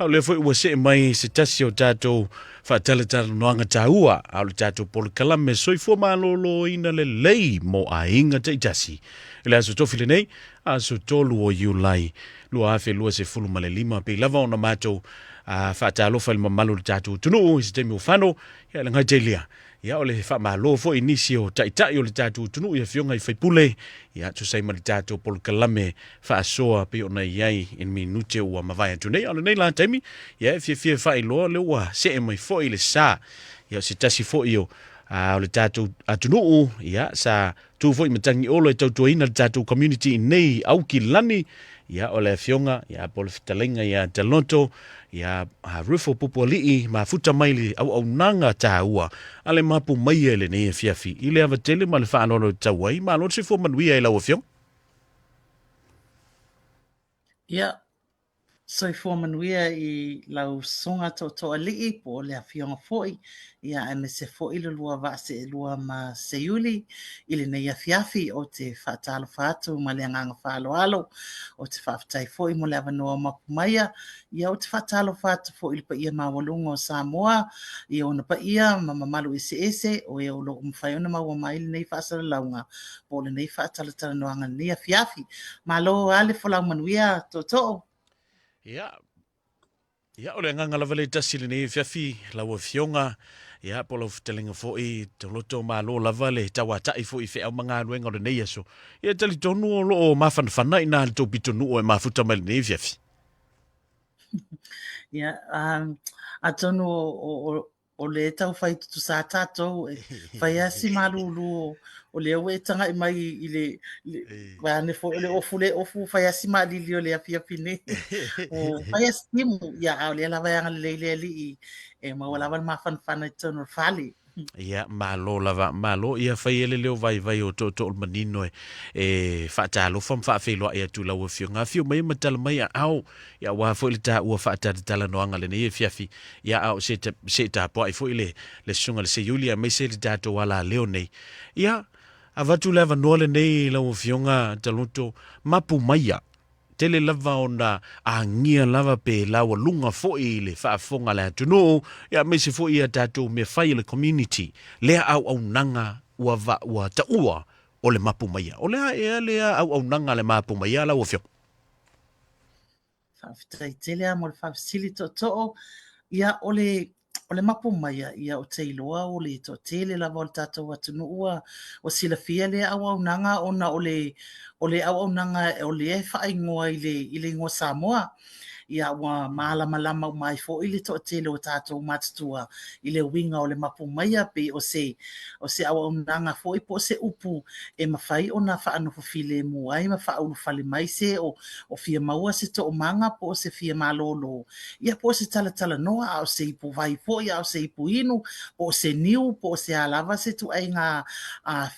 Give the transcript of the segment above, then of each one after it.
Au le foi ua se mai se tasi o tātou whaatalatala noanga tāua au le tātou polokalame soifua malolo ina le lei mo a inga te itasi. Ile aso tofi le nei, aso tolu o Iulai, lua afe lua se fulu ma le lima, pe lava ona mātou whaatalofa le mamalu le tātou tunu i se temi o whano, ia le ngai te lia. Ia o le whamalo fo inisi o taitai o le tātou tunu ia fionga i whaipule, ia tu sai ma le tātou polokalame whaasoa pe ona iai in minute ua mawai atu nei, ale nei la taimi, ia e fia whai loa le ua se e mai fo i le sā, ia se tasi fo i o le tātou atunu, ia sa tu fo i matangi olo e tautua ina le tātou community nei au ki lani, ia o le fionga, ia pole fitalenga, ia taloto, ia rufo pupualii, ma futa maili au nanga tāua, ale mapu mai ele nei e fiafi, ile ava tele ma le whaanono tauai, ma alo se fo manuia e lau a fiong. Ia, soifua manuia i lau songa to alii po le awhionga foi, ia e me se foi le lua vase lua ma se yuli, ili nei a fiafi o te whaatalo whaatu ma le anganga whaaloalo, o te whaafitai foi mo le avanoa mapumaia, ia o te whaatalo whaatu foi ili pa ia mawalunga o Samoa, ia ona pa ia mamalu ese, o ia ulo umwhaiona maua maili nei whaasara launga, po le nei whaatalo tala noanga nei a fiafi, ma lo ale whalau manuia to. Ia o le nganga lava le tasi le nei fiafi lau a fionga, ia po lau fitalenga fo i te loto malo lava le tawatai fo i fe au mga anuenga o le nei aso. Ia tali tonu o lo o mafanafana ina le tau pitonu o e mafuta mai le nei fiafi. Ia, a tonu o le tau whai tutu sa tātou, whai asi malulu o le aue tanga i mai i le wane fo le ofu whai asi malili o le afiapine. O whai asi timu, ia au le alawa yanga le leile li e mawalawa mafanafana i tonu whali. Ia malo ia fai ele leo vai o to manino e faatalo fam fa fe lo ia tu la wo fionga fio mai matala mai au ia wa fo le ta ua faatata tala no anga le nei fiafi ia au se ta po ai fo le sunga le se Julia mai se le dato wala leo nei ia avatu leva no le nei la wo fionga talonto mapu mai tele lava ona angia lava pe lawa lunga fo i le whaafonga le atunu, ia mese fo i a tātou me whai le community, lea au nanga ua taua o le mapu maia. O lea au nanga le mapu maia la ua fio. Whaafitai telea mo le whaafisili to, ia o le mapu maia, ia o te iloa o le to tele lava o le tātou atunu ua, o sila fia le au nanga ona o le au nanga o le e whaingoa i le ingoa Samoa, ia ua malama mai fo i le to tele o tātou matatua i le winga o le mapu maia pe o se au nanga fo i po se upu e mawhai o na whaanofu file mua ai ma whaunu fale mai se o fia maua se to o manga po se fia malolo ia po se tala noa o se ipu vai fo ia o se ipu inu po se niu po se alava se tu ai ngā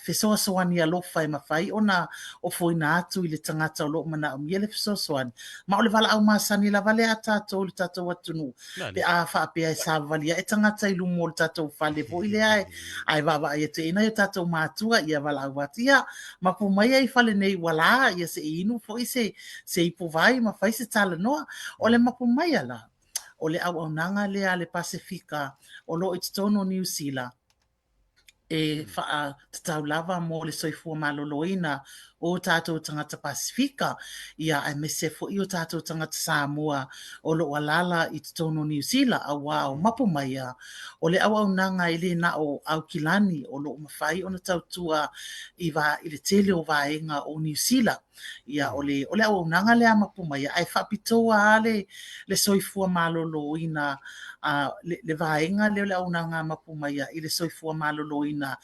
fesoa soani alofa e mawhai o na o foina atu i le tangata o lo mana o miele fesoa soani ma o le wala au masani la vale a tātou le tātou atunu. Pe a whaapea e sa valia e tangata i lumo le tātou whale po ile ai wawa e te ina i tātou mātua ia wala au watia. Ma po mai ai whale nei wala ia se inu fo i se ipu vai ma whai se tala noa o le mapu mai ala. O le au nanga le a le Pasifika o lo i tono New Zealand. E wha tatau lava mo le soifua maloloina o tātou tangata Pasifika ia ai mese fo i o tātou tangata Samoa o lo walala i tono New Zealand a wao mapu maia o le au nanga i le na o au kilani o lo mawhai o na tautua i le tele o vaenga o New Zealand ia o le au nanga le a mapu maia ai whapitoa le soifua maloloina le vaenga le au nanga mapu maia i le soifua maloloina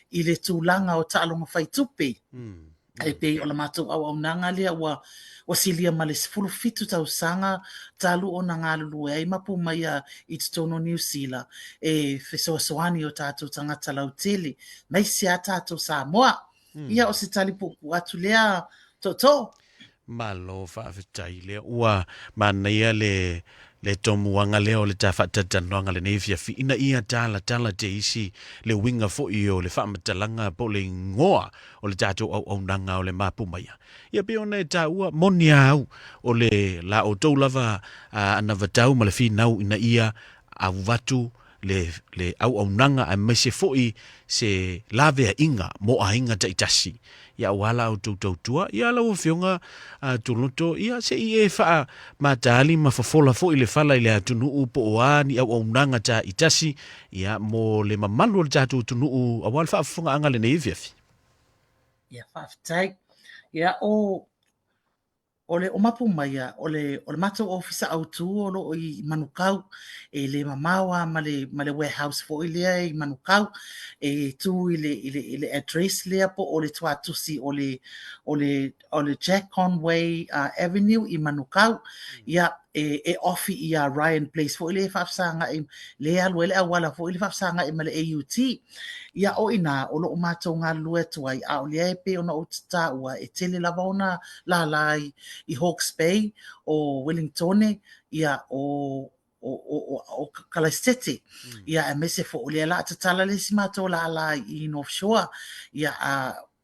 i le tūlanga o tālonga whaitupe. E pe o la mātou au nanga lea ua silia ma le sifuru fitu tau sanga talu o na ngā lulu e mapu mai i te tono New Zealand e fesoasoani o tātou tangata lautele mai si a tātou Samoa ia o se tali pupu atu lea to malo whaafetai lea ua manaia le le tomuanga leo le tawhatatanoanga le neifia fi ina ia tala te isi le winga fo i o le whaamatalanga po le ngoa o le tātou au nanga o le mapumaya. Ia pe ona e tāua moni au o le la o tau lava ana vatau ma le whinau ina ia a watu le au nanga a mese fo i se lavea inga mo a inga taitasi. Ia wala o tautua, ia la o fionga tuloto, ia se i e faa matali ma fafola fo i le fala i le atunu upo o ani au nanga ta itasi, ia mo le mamalu o le tatu tunu awal faa funga anga le neiviafi. Ia whaafitai, ia o le o mapu mai o le matou ofisa au tu o lo i manukau e le mamawa ma le warehouse fo i lea i manukau e tu i le address lea po o le tuatusi o le Jack Conway Avenue i manukau ia e ofi i a Ryan Place fo i le whaafsanga i le alu ele awala fo i le whaafsanga i ma le AUT ia o ina o lo matou ngā lue tuai a o lea e pe ona o tata ua e tele lava ona la lai i Hawke's Bay o Wellington ia o Kalaistete ia e mese fo o le la tatala le si matou la i North Shore ia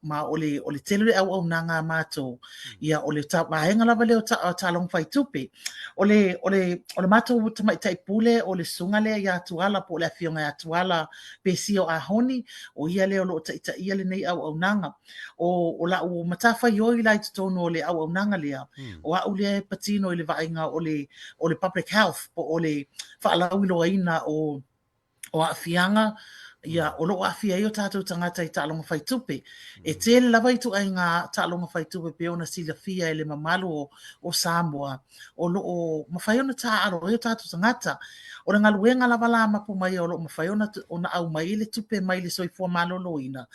ma o le tele au nanga matou ia o le vaenga lava le o talong fai tupe o le matou tai pule o le sunga le ia tuala po le afionga ia tuala pesio a honi o ia le o lo ta ia le nei au nanga o la o matafa yo i lai tono o le au nanga le o a le patino i le vaenga o le public health po o le faalau loina o afianga ia o lo afia yo tatou tangata i talonga fai tupe e tele lava i tu ai ngā talonga fai tupe pe ona sila fia ele mamalu o Samoa o lo o mawhai ona ta aro yo tatou tangata o le ngaluenga lava la mapu mai o lo mawhai ona au mai le tupe mai le soifua maloloina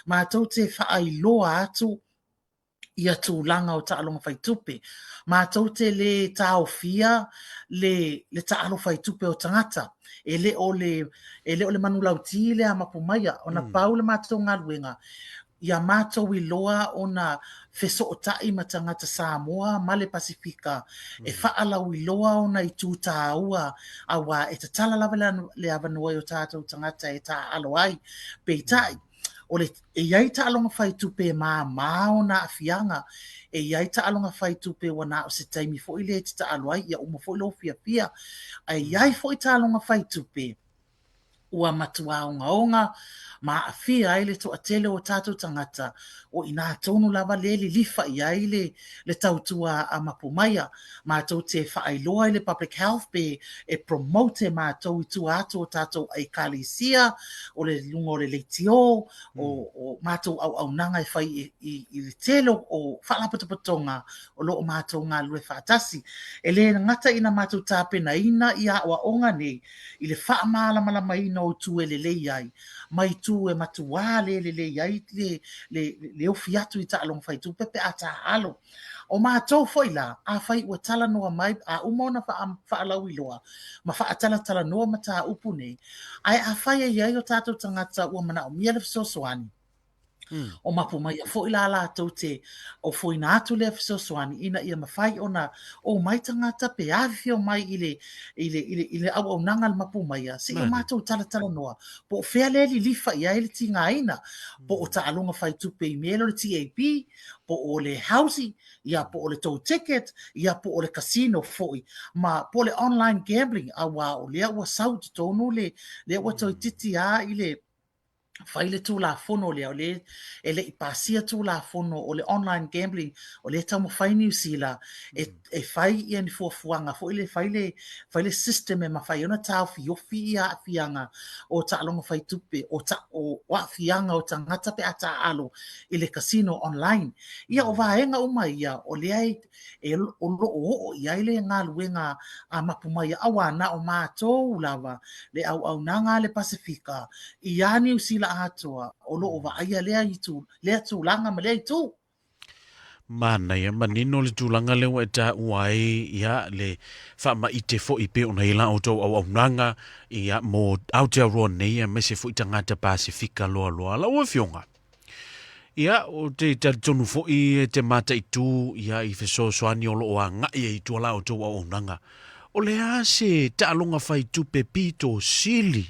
ma tau te whaai loa atu ia tūlanga o ta'alonga fai tupe. Ma tau te le tāo fia, le ta'alo fai tupe o tangata. E le o le manulau ti le a mapumaia, o na pau le mātou ngā luenga. Ia mātou i loa o na feso o tai ma tangata Samoa, ma le Pasifika. E whaalau i loa o na i tūtā ua, awa e te tala lava le avanua o tātou tangata e tā alo ai. Peitai. O le e iai ta'alonga fai tupe ma o na afianga e iai ta'alonga fai tupe wana o se taimi fo i le te ta'alo ai ia uma fo i lo fia ai iai fo i ta'alonga fai tupe ua matua onga ma afia ai le to atele o tātou tangata o ina tonu lava le lifa iai le tautua a mapumaia ma tau te whaailoa i le public health pe e promote ma tau i tu atu o tātou ai kalisia o le lunga o le leitio o mātou au nanga e whai i le telo o whaalapapatonga o loo mātou ngā lue whaatasi e le ngata ina mātou tāpena ina i a oa onga nei i le whaamala ina o tu e le leiai mai tu e matua le iai le ofi atu i ta'alonga fai tu pepe a ta'alo. O mātou foi la, a fai ua tala noa mai, a umona whaalau iloa, ma whaatala noa ma tā upu nei, ai a fai e iai o tātou tangata ua mana o mia le fisosoani. O mapu mai a foi la tau te o foi na atu le fisosoani ina ia mawhai ona o mai tangata pe awhio mai ile au nanga le mapu mai a se i mātou tala noa po whea le lifa ia ele ti ngā ina po o ta'alonga whai tupe i melo le TAP po o le housing ia po o le tow ticket ia po o le casino foi ma po le online gambling a wa o lea ua sau te tonu le ua toi titi a ile fai le tū la fono le e le ipasia tū la fono o le online gambling o le tau mawhai New Zealand e fai ia ni fuafuanga fo ile fai le system e mawhai ona tau fiofi ia fianga o ta'alonga fai tupe o wa fianga o tangata pe ata alo i le casino online ia o vaenga uma ia o le ai o lo ia ile ngā luenga a mapumai awana o mātou lava le au nanga le Pasifika i a New Zealand atoa o lo va ia lea tu langa ma lea tu mana ia manino le tūlanga leo e tā uai ia le whaama i te fo i pe ona ila o tau au nanga ia mo Aotearoa nei a mese fo i tangata Pasifika loa la ua fionga. Ia o te tonu fo i te mata i tū ia i feso soani o lo o anga ia i tuala o tau au nanga O le ase ta'alonga fai tupe pito sili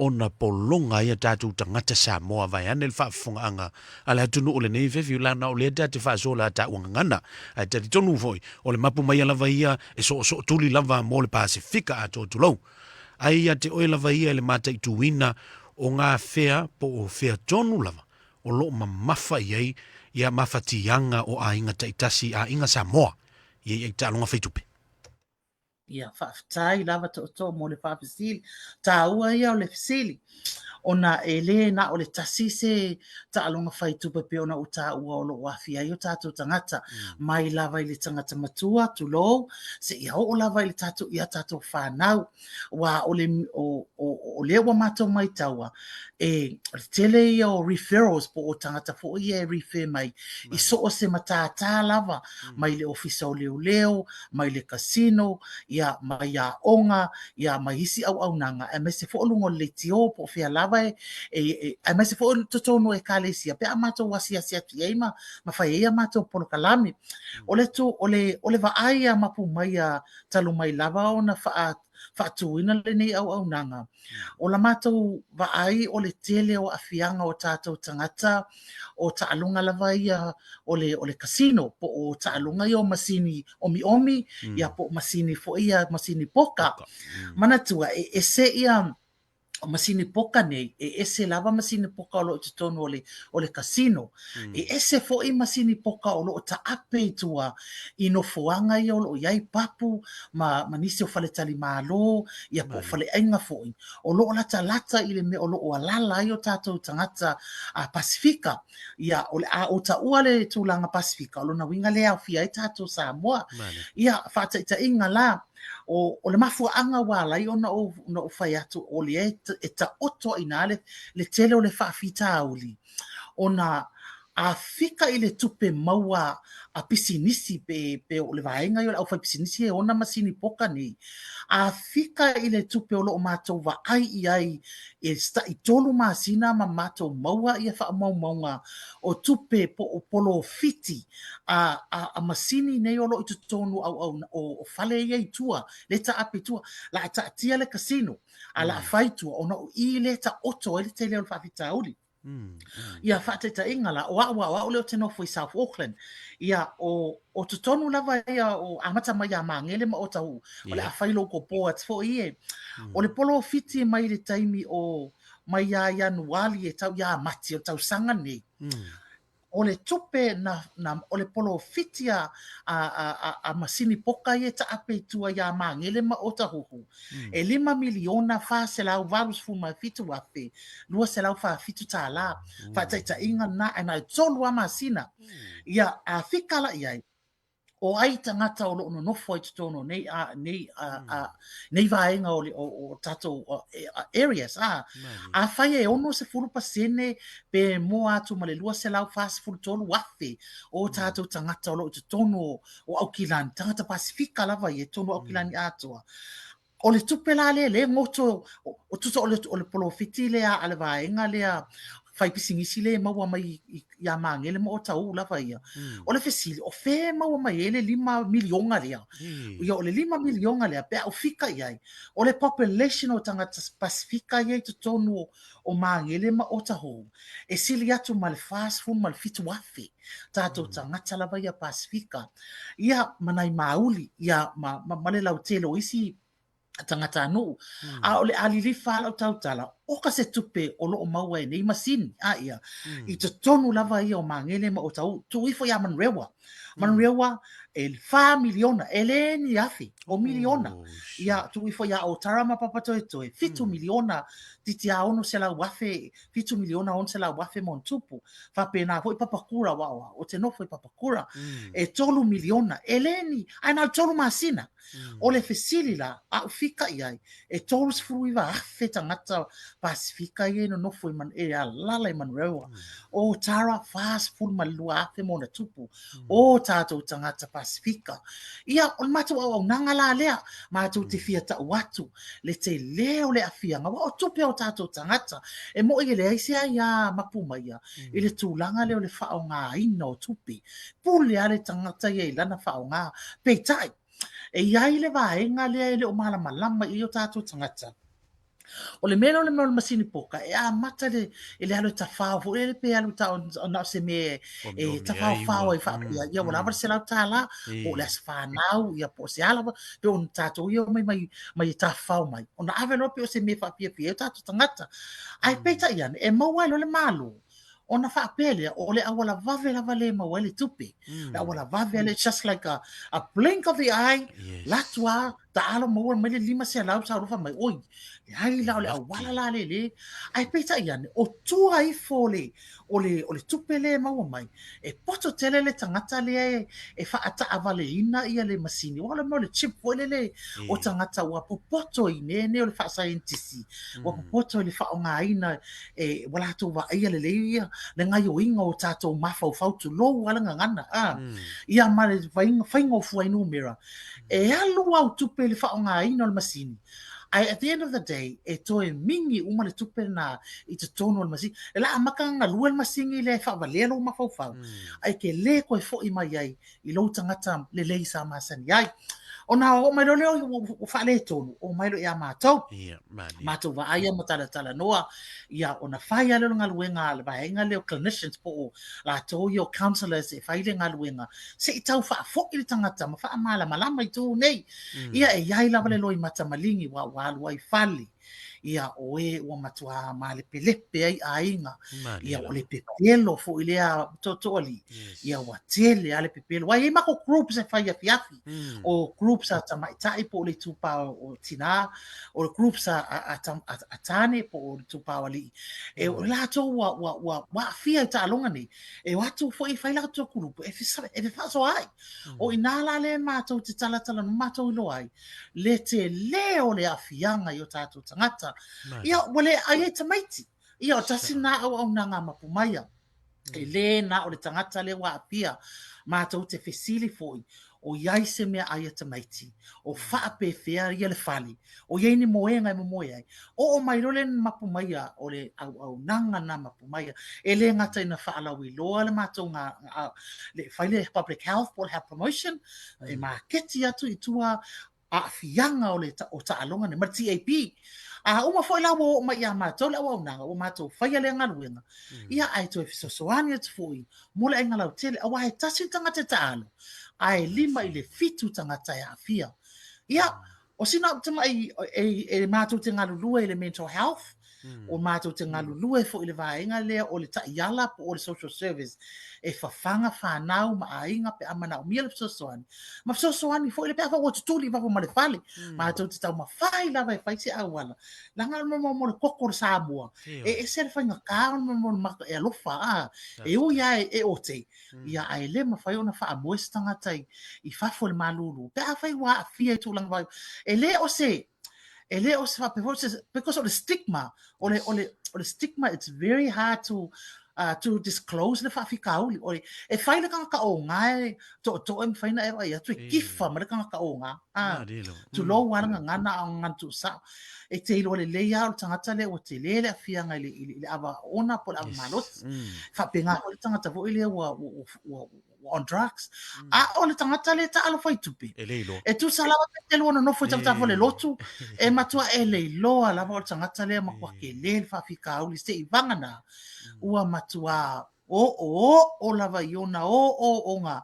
ona polonga ia tātou tangata Samoa vai ane le whaafonga ala tunu o le nei fefi lana o le te whaasola ta uangangana ai te tonu foi o le mapu mai lava ia e so tuli lava mo le Pasifika a tō tulau ai ia te oe lava ia le mata i tuina o ngā whea po o whea tonu lava o lo mamafa iai ia mafatianga o a inga taitasi a inga Samoa ia ta'alonga fai tupe. Ia whaafitai lava to mo le whaafisili. Tā ua ia o le fisili. Ona e le na o le tasi se ta'alonga whai tupe pe ona o tā ua o lo wafia i o tātou tangata. Mai lava i le tangata matua, tulou, se ia o lava i le tātou ia tātou whanau. Wa o le ua mātou mai taua. E tele ia o referrals po o tangata fo ia e refer mai. I so o se matata lava. Mai le ofisa o leo, mai le casino, ia mai a onga, ia mai isi au nanga. E mai se fo lungo le tio po fia lava e mai se fo totono e kalesia. Pe a mātou wasi asi atu eima, ma fai ea mātou polo kalami. O le va aia mapu mai a talu mai lava o na whaatuina le nei au nanga. O la mātou va ai o le tele o afianga o tātou tangata, o taalunga lava ia o le casino, po o taalunga ia o masini omi, ia po masini fo ia masini poka. Manatua, e se ia o masini poka nei, e ese lava masini poka o lo te tonu o le casino. E ese fo i masini poka o lo ta ape tua i no foanga i o lo iai papu, ma nisi o fale tali malo, ia po fale ainga fo i. O lo lata i le me o lo o alala i o tātou tangata a Pasifika. Ia o ta ua le tūlanga Pasifika, o lo na winga le au fia i tātou Samoa. Ia whata ita inga la, o le mafuaanga wala i ona o whai atu o le e ta oto ina le tele o le whaafita auli. Ona a fika i le tupe maua a pisinisi pe o le vaenga i o le au whai pisinisi e ona masini poka ni. A fika i le tupe o lo o mātou wa ai i ai e sta i tolu masina ma mātou maua i a wha maunga o tupe po o polo fiti a masini nei o lo i tutonu o fale i ai tua, le ta api tua, la ta atia le casino, a la whai tua, ona o i le ta oto e le te leo le whaafita auli. Ia whaateta ingala, o leo te nofo i South Auckland, ia o tutonu lava ia o amata mai a mangele ma o tau, o le a whailo ko poa tfo ie, o le polo fiti mai le taimi o mai a Januali e tau ia mati o tau sanga nei. O le tupe o le polo fitia a masini poka i e ta ape tua ia mangele ma o tahuhu. E 5 miliona wha se lau varus fuma fitu wape, lua se lau wha fitu ta la, wha taita inga na e na tolu a masina. Ia a fikala iai, o ai tangata o no nofo i tutono nei vaenga o tato areas a whai e ono se furu pasene pe mo atu ma le lua se lau fast furu tonu wafe o tato tangata o lo i tutono o Aukilani, tangata Pasifika lava i e tono Aukilani atua. O le tupe la le ngoto o tuto o le polo fiti lea ale vaenga lea fai pisingisi le maua mai ia mangele mo o tau lava ia. O le fesili, o fe maua mai ele 5 milionga lea. Ia o le 5 milionga lea, pe au fika iai. O le population o tangata Pasifika iai to tonu o mangele ma o taho. E sili atu ma le fast food, ma le fitu wafe. Tātou tangata lava ia Pasifika. Ia manai mauli, ia ma le lau telo isi tangata anu. A o le alilifa lau tautala, o ka se tupe o loo maua e nei masini, a ia. I te tonu lava ia o mangele ma o tau, tu ifo ia manrewa. Manrewa, e 5 miliona, e le ni afi, o miliona. Ia, tu ifo ia o tarama papatoetoe, 5 miliona, titi a ono se lau wafe, 5 miliona on se lau wafe mon tupu. Fa pena, hoi papakura wawa, o te nofo i papakura. E tolu miliona, e le ni, aina tolu masina. O le fesili la, a fika iai, e tolu sifuru iwa afe tangata Pasifika iai no nofo i man e a lala i man rewa. O tara fast food ma lua afe mo na tupu. O tātou tangata Pasifika. Ia, o mātou au nanga la lea, mātou te fia ta watu, le te leo le afianga, wa o tupe o tātou tangata, e mo i le aisea ia mapuma ia, i le tūlanga leo le whao ngā ina o tupe, pule ale tangata ia i lana whao ngā, peitai, e iai le vaenga lea e le o malamalama i o tātou tangata. O le mea o le masini poka, e a mata le alo tawhao, fo le pe alo ta o na se me e tawhao whao e whapia, ia wala se lau tā la, o le asa whanau, ia po se ala, pe o tātou ia mai e tawhao mai. O na awe lope o se me whapia pia, o tātou tangata. Ai peita ian, e maua lo le malo. Ona whaapele, o le awala vave lava le maua le tupe. Le awala vave le just like a blink of the eye, latua, ta alo maua mai le lima se alau sa rufa mai, oi, le ai la o le awala la le, ai peita iane, o tua I fole, o le tupe le maua mai, e poto tele le tangata le e whaata avale ina ia le masini, o le mo le chip fole le, o tangata ua popoto I ne o le wha scientisi, ua popoto I le wha o ngā ina, e wala tu wa ia le ia, le ngai o inga o tātou mawhau fautu lou ala ngana. Ia mare whainga o fuainu mera. E alu au tupe le whao ngā ina o le masini. Ai, at the end of the day, e toe mingi uma le tupe na I te tono le masini. E la amaka ngā lua le masini le whaawalea lo mawhau fau. Ai ke le koe fo I mai ai, I lou tangata le lei sa masani ai. O na o mai leo o whaale tonu, o mai lo ia mātou. Mātou wa aia mo tala noa, ia o na whai ale ngā luenga, le vaenga leo clinicians po o la tō I o counselors e whai le ngā luenga. Se I tau wha fo I le tangata, ma wha malama I tō nei. Ia e iai lawa le loi mata malingi wa walu ai whali. Ia o e ua matua ma le pelepe ai ainga. Ia o le pepelo fo I lea tōtoli. Ia ua tele ale pepelo. Wai e mako groups e whai a fiafi. O groups a tamaitai po le tupa o tina. O le groups a tane po o le tupa o li. E o lato wa fia ta alonga ni. E watu fo I whai lato grupo. E fisaso ai. O inala le mato te talatala mato ilo ai. Le te leo le afianga I o tato tangata. Ia wale ai te maiti. Ia o tasi na au na ngā mapumaya. E le na o le tangata le wa apia. Mātou te fesili foi. O iai se mea ai te maiti. O whaape whea ia le whali. O iai ni moenga I moe ai. O mai role mapumaya o le au nanga na mapumaya. E le ngata ina whaalau I loa le mātou le whaile public health po le health promotion. E mā keti atu I tua a fianga o ta alonga ne. Ma TAP. Uma foi lá o ma ia matou la o nanga o matou fai le ngaluenga ia ai to fisosoani at foi mola enga la tele o ai tasi tanga te talo ai lima I le fitu tanga tai afia ia o sina tama e matou te ngalulu le mental health o matou te ngalulu e foi le vaenga le o le taiala po o le social service e fafanga whanau ma ainga pe amana o mia le fisosoani ma fisosoani foi le pe afa o tutuli va ma le fale matou te tau ma fai lava e fai se awala langa mo le kokor Samoa e se le fanga ka mo maka e alofa e o ia e o te ia ai le ma fai ona fa moestanga tai I fafo le malulu pe afa I wa fia tu lang vai e le o se because of the stigma or the stigma it's very hard to disclose le whaafikau o e whaina ka o ngai to em whaina e wai atu e kifa ma le ka o ngā tu lo waranga ngana o ngantu sa e te ilo le leia o tangata le o te lele a fianga le ava ona po le ava malot whapenga o le tangata vo ile on drugs o le tangata le ta alo fai tupi e tu salawa te lo no foi tangata vo le lotu e matua e le loa la vo tangata le ma kwa ke le whaafikau li se I vangana ua matua o lava iona o nga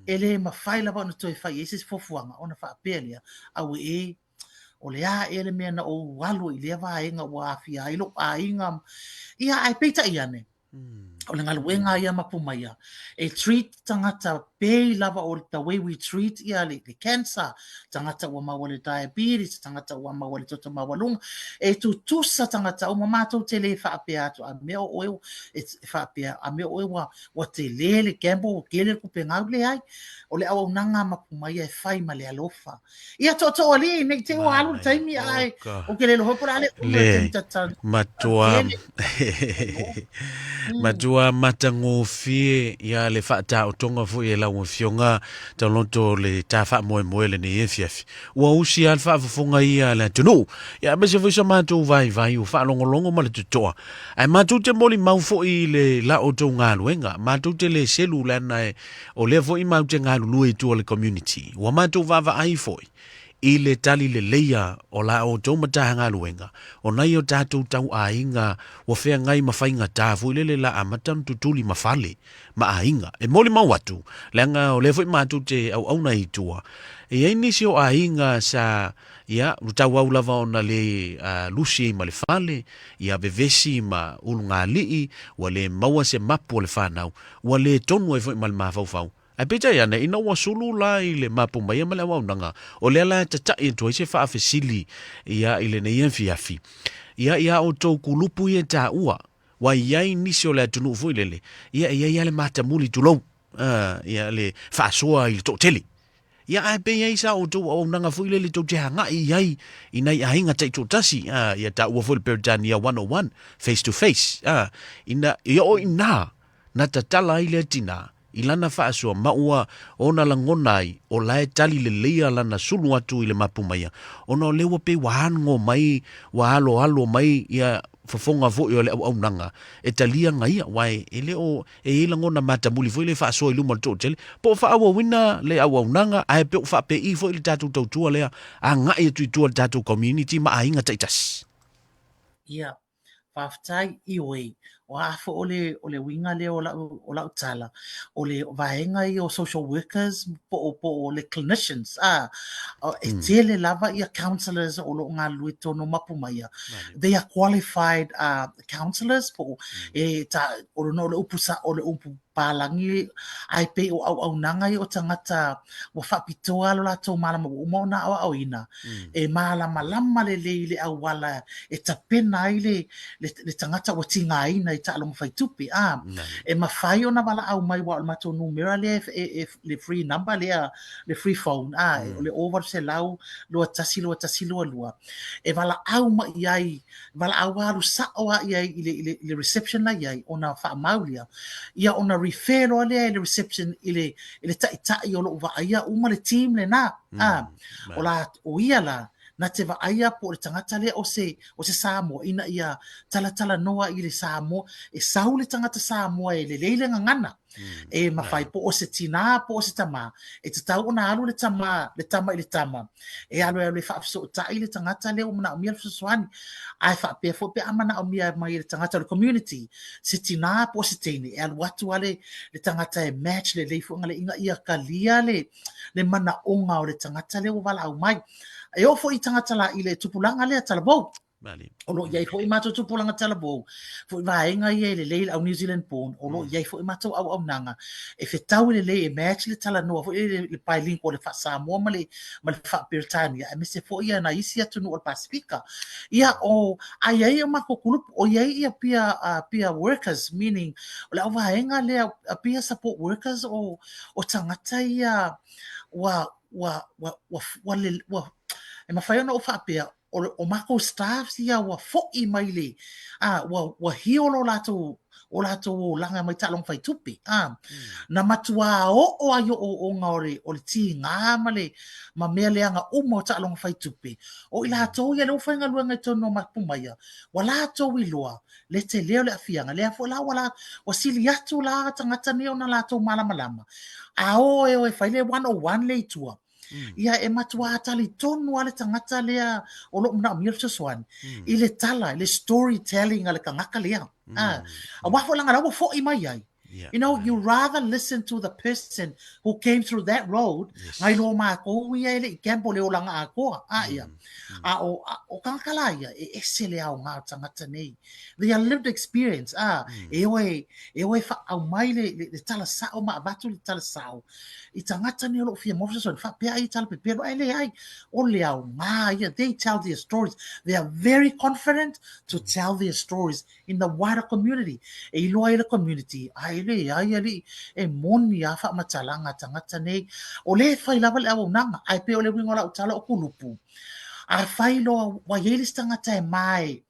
ele ma fai lava no toi fai ese fofuanga ona fa pelia au o le a ele me na o walu I le vaenga wa afia ilo ainga ia ai peita iane o le ngaluenga ia mapumaya e treat tangata pe lava o the way we treat ia le cancer tangata ua maua le diabetes tangata ua maua le toto mawalunga e tu tusa tangata o mamatou te le whaapea atu a mea o e whaapea a mea o wa te le gamble o kele kupe ngau le ai o le au nanga mapumaya e whai ma le alofa ia toto ali nek te o alu taimi ai o kele lo hopura le matua matua matango fie ia le whaata o tonga fu e la tau fionga tau lonto le tafa moe le ne efiafi. Ua usi al fa fonga ia le tunu. Ya me se foi sa matou vai o fa longo ma le tutoa. Ai matou te moli mau fo i le la o tau ngā luenga. Matou te le selu lana o le fo i mau te ngā lulu i tua le community. Ua matou vava ai foi. I le tali le leia o la o tau mataha ngā luenga. O nai o tātou tau a inga o whea ngai mawhainga tāfu i le la amatan tutuli mawhale ma a inga. E moli mau atu, leanga o lefo i mātou te au auna i tua. E ei nisi o a inga sa ia rutau au lava ona le lusi i ma le whale, ia vevesi ma ulu ngā lii, wa le maua se mapu o le whanau, wa le tonu e fo i ma le mawhau. Ai peta ia nei ina ua sulu la i le mapu mai ma le waunanga o le ala tatai to se fa afesili ia i le nei enfiafi ia o tau kulupu ia ta ua wa iai nisi o le tunu fu lele ia le mata muli tulou ia le fa soa i to tele ia ai pe ia sa o tau waunanga fu lele to te hanga iai ina ia hinga tai to tasi ia ta ua fu le Peritania 101 face to face ina ina na tatala ile tina ilana fa so maua ona langonai o lae tali le leia lana sulu atu ile mapu mai ona lewa pe wahango mai wa alo mai ia fofonga vo yo le au nanga e talia ngai wai ele o e langona mata muli vo le fa so ilu mo totel po fa au wina le au nanga ai pe fa pe i vo le tatu tau le a ngai tu tatu community ma ainga taitas ia whaftai i oi o afo ole winga le o la utala ole vaenga i o social workers po le clinicians e tele lava ia counselors o lo ngā lui tono mapu mai they are qualified counselors po e ta o no le upu palangi ai pe o au nanga i o tangata wa whapitoa lo la tō malama o mauna au ina e malama le au wala e tapena ai le tangata wa tinga ina i ta'alonga whaitupi e mawhai o na wala au mai wa o mato numera le free number le free phone le over se lau lua tasi lua e wala au mai iai wala au alu sao iai le reception la iai o na wha maulia ia o na refer o le reception ile tai o lo va ia uma le team le na o la o ia la na te va aia po le tangata le o se Samoa ina ia tala noa i le Samoa e sau le tangata Samoa e le leile ngana e mawhai po o se tina po o se tama e te tau ona alu le tama i le tama e alu le whaafso tai le tangata le o mana o mia fsoswani ai whaapea fo pe amana o mia mai le tangata le community se tina po o se teine e alu atu ale le tangata e match le leifu ngale inga ia kalia le mana onga o le tangata le o wala au mai e ofo i tangata la i le tupulanga le talabou o lo iai fo i mato tupulanga talabou fo i vaenga i le leila au New Zealand Porn o lo iai fo i mato au nanga e fetau le e match le tala noa fo i le pai o le fa Samoa ma le fa Peritania e mese fo ia na isi atu no o Pasifika ia o ai o mako kulupu o iai ia pia workers meaning o le au vaenga le pia support workers o tangata ia wa e mawhai ona o whapea o mako staff ia wa fo'i mai le wa hiolo lato o langa mai talong fai tupi na matua o ayo o ngore o le ti nga male ma mea le anga umo talong fai tupi o ila to ia lo fai ngalua ngai tono mapu mai wala to wiloa le te leo le afianga le afo la wala wasili atu la tangata neo na la to malama o e fai le 101 le tua ia e matua atali tonu ale tangata lea o lo mna mir swan ile tala ile storytelling ale kangaka lea a wafo langa la fo i mai ai you know you rather listen to the person who came through that road ngai lo ma ko ia ile kempo le olanga a ko ia o kangakala ia e excel au nga tangata nei the lived experience e oi fa au mai le tala sa o ma batu le tala sa i tangata ni lo fia mo so fa pe ai tala pe pero ai o le au ma ia they tell their stories they are very confident to tell their stories in the wider community e lo ai the community ai le e moni a fa matalanga tangata nei o le fai lava le au nanga ai pe o le wingola o tala o kulupu a fai lo wa yelis tangata e mai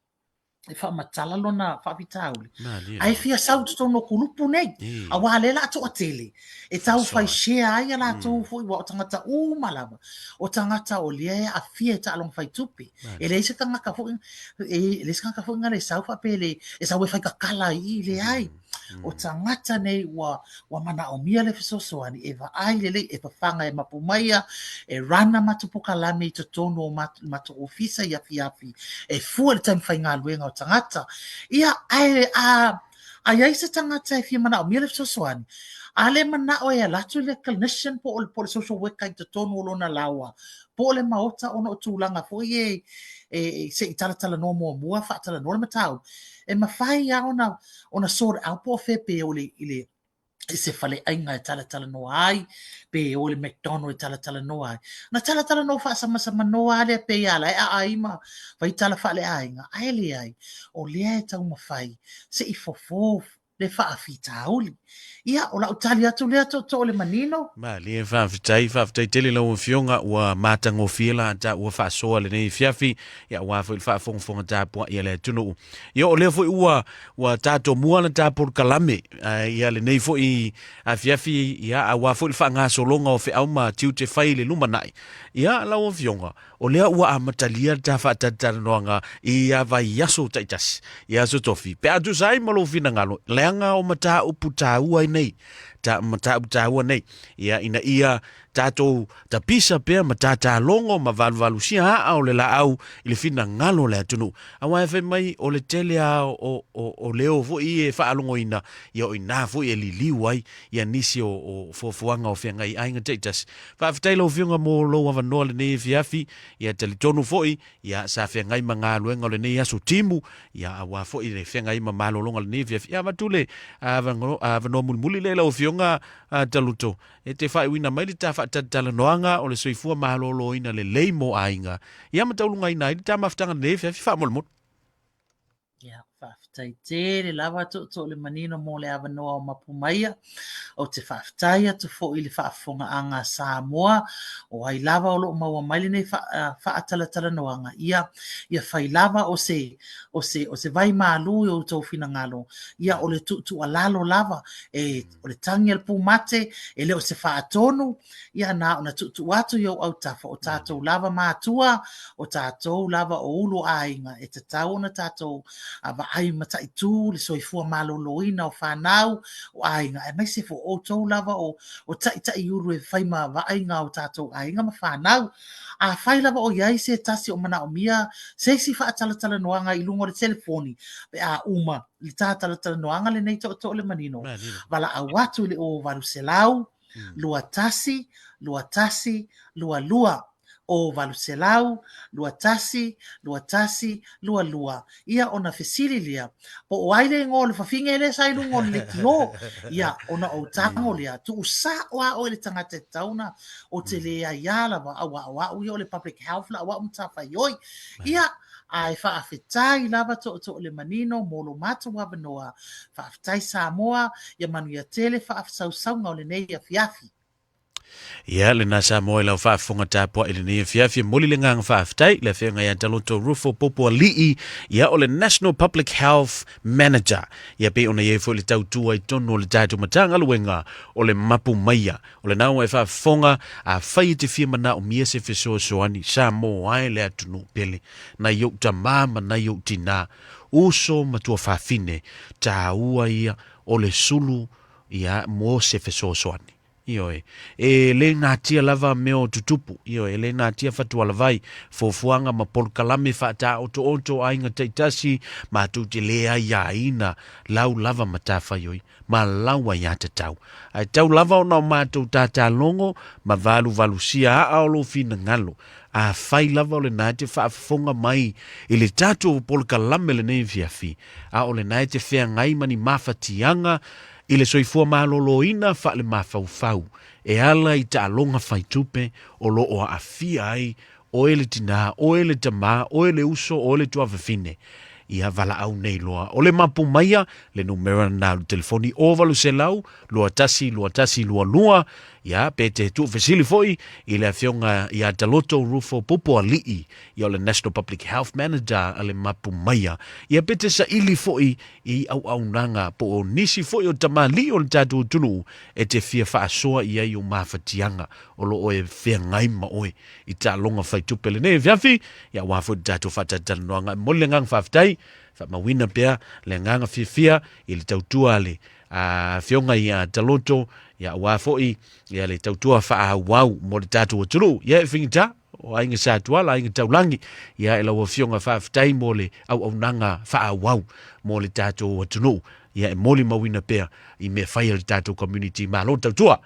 e whaamatala lona whaapitauli. Mali Ai fia sau tutono kulupu nei. A wale la to atele. E tau whai share ai la to fui wa o tangata malama. O tangata o lia a fia ta along whai tupi. E le se kanga ka fui, e le se kanga ka fui ngare sau whapele, e sau e whai kakala i le ai. O tangata nei wa mana o mia le fisosoani, e wa ai le e whanga e mapumaia, e rana matupuka lame i tono o matu ofisa i afi, e fua le taim whai ngā luenga o tangata. Ia ai a iai se tangata e fia mana o mia le fisosoani. A le mana o e alatu le clinician po le social worker i tono o lona laua. Po le maota ona o tūlanga fo e se i talatala no mua whaatala no le matau. E mawhai a ona sore au po fepe o le i se fale ainga e talatala no ai, pe o le McDonald e talatala no ai. Na talatala no wha sama no ai le pe ala, e a aima, vai tala fale ainga, ai le ai, o lea e tau mawhai, se i fofo le wha a fita auli. Ia, o la utali atu lea to le manino. Ma le whaafitai tele lau fionga ua mātango fiela ta ua whaasoa le nei fiafi ia ua fo il whaafonga ta pua ia le tunu. Ia o lea fo ua tato mua na ta por kalame ia le nei fo i a fiafi ia a ua fo il whaangasolonga o au ma tiu te whai le lumanai. Ia lau fionga o lea ua a matalia ta whaatatanoanga ia vai yaso taitas ia so tofi. Pe atu sai malo fina ngalo leanga o mata upu ta ua nei. Ta mata ua nei ia ina ia tatou ta pisa pe matata longo ma valu sia a o le la au ile fina ngalo le tunu awa fe mai o le tele a o leo fo i e fa alongo ina ia o ina fo e lili wai ia nisi o fofuanga o fenga i ainga teitas fa ftailo fiunga mo lo wa no le ne fiafi ia tele tonu fo i ia sa fenga i manga luenga le ne ia so timu ia awa fo i le fenga i ma lo longa le ne fiafi ia matule ava no muli le lo fiunga taluto e te fai wina mai ta fa tala noanga o le soifua malolo ina le leimo ainga ia mataulunga ina i ta maftanga ne fa molmo Ia, whaafitai tere lava to le manino mo le awanoa o mapumaia o te whaafitai atu fo i le whaafonga anga Samoa o ai lava o lo maua maile nei whaatalatala noanga ia whai lava o se vai malu o tau fina ngalo ia o le tu alalo lava o le tangi al pumate e le o se whaatonu ia na o na tu atu yo au tafa o tātou lava mātua o tātou lava o ulu ainga e te tau na tātou ava ai mata i tu le soifua maloloina o whanau o ainga e mai se fo o tau lava o tai uru e whaima wa ainga o tātou ainga ma whanau a whai lava o iai se tasi o mana o mia se si whaatalatala noanga i lungo le telefoni pe a uma li tātalatala noanga le nei to le manino wala a watu le o varu selau lua tasi lua o valuselau, lua tasi, lua. Ia ona fesililia. Po o aile ngō le whawhinga ele sa ilu ngō le kio. Ia ona o tango lia. Tu usa oa o le tangata tauna o te lea iala wa awa ui o le public health la awa umtafa ioi. Ia ai whaafetai lava to le manino molo mata wabanoa. Whaafetai Samoa ia manu ia tele whaafsausaunga o le nei a fiafi. Ia le nasa mo la fa fonga tapo ile ni fiafia moli le ngang fa ftai le fenga ya taloto Rufo Popo Li'i ia o le National Public Health Manager ia pe ona ye fo le tautua i tono le tatu matanga luenga o le mapu maia o le nau e fa fonga a fai te fia mana o mia se feso soani sa mo ai le atunu pele na yo tamama na yo tina uso matua fa fine ta ua ia o le sulu ia mo se feso soani Ioe, le ngatia lava meo tutupu, ioe, le ngatia fatua lavai, fofuanga ma polkalame fata oto ainga teitasi, ma tuti lea ia ina, lau lava matafa ioi, ma laua ia tau. Ai tau lava ona o mātou tata longo, ma valu sia a olo fina ngalo. A fai lava o le naite whaafonga mai i le tātou polkalame le nei fiafi, a o le naite whea ngai mani mawhatianga, i le soifua maloloina fa le mafau e ala i ta alonga fai tupe o lo o afia ai o ele tina, o ele tama, o ele uso, o ele tua vafine. Ia vala au nei loa. O le mapu maia, le numero na telefoni o valu se lau, lua tasi, lua ia pe te tu fesili foi i le afionga ia Taloto Rufo Popo Alii ia le National Public Health Manager ale mapu maia ia pe te sa ili foi i au nanga po o nisi foi o tamali o le tatu tunu e te fia whaasoa ia i o mawhatianga o lo oe whea ngai ma oe i ta longa whaitupele ne viafi ia wafo tatu whatatana noanga mole ngang whaftai mawina pea le nganga fia i le tautua le fionga ia Taloto ia wafoi ia le tautua whaawau mo le tatu o tunu ia e whingita o ainga sātuala, ainga taulangi ia e lawa fionga whaftai mo le au nanga whaawau mo le tatu o tunu ia e moli mawina pea i me whaia le tatu community malo tautua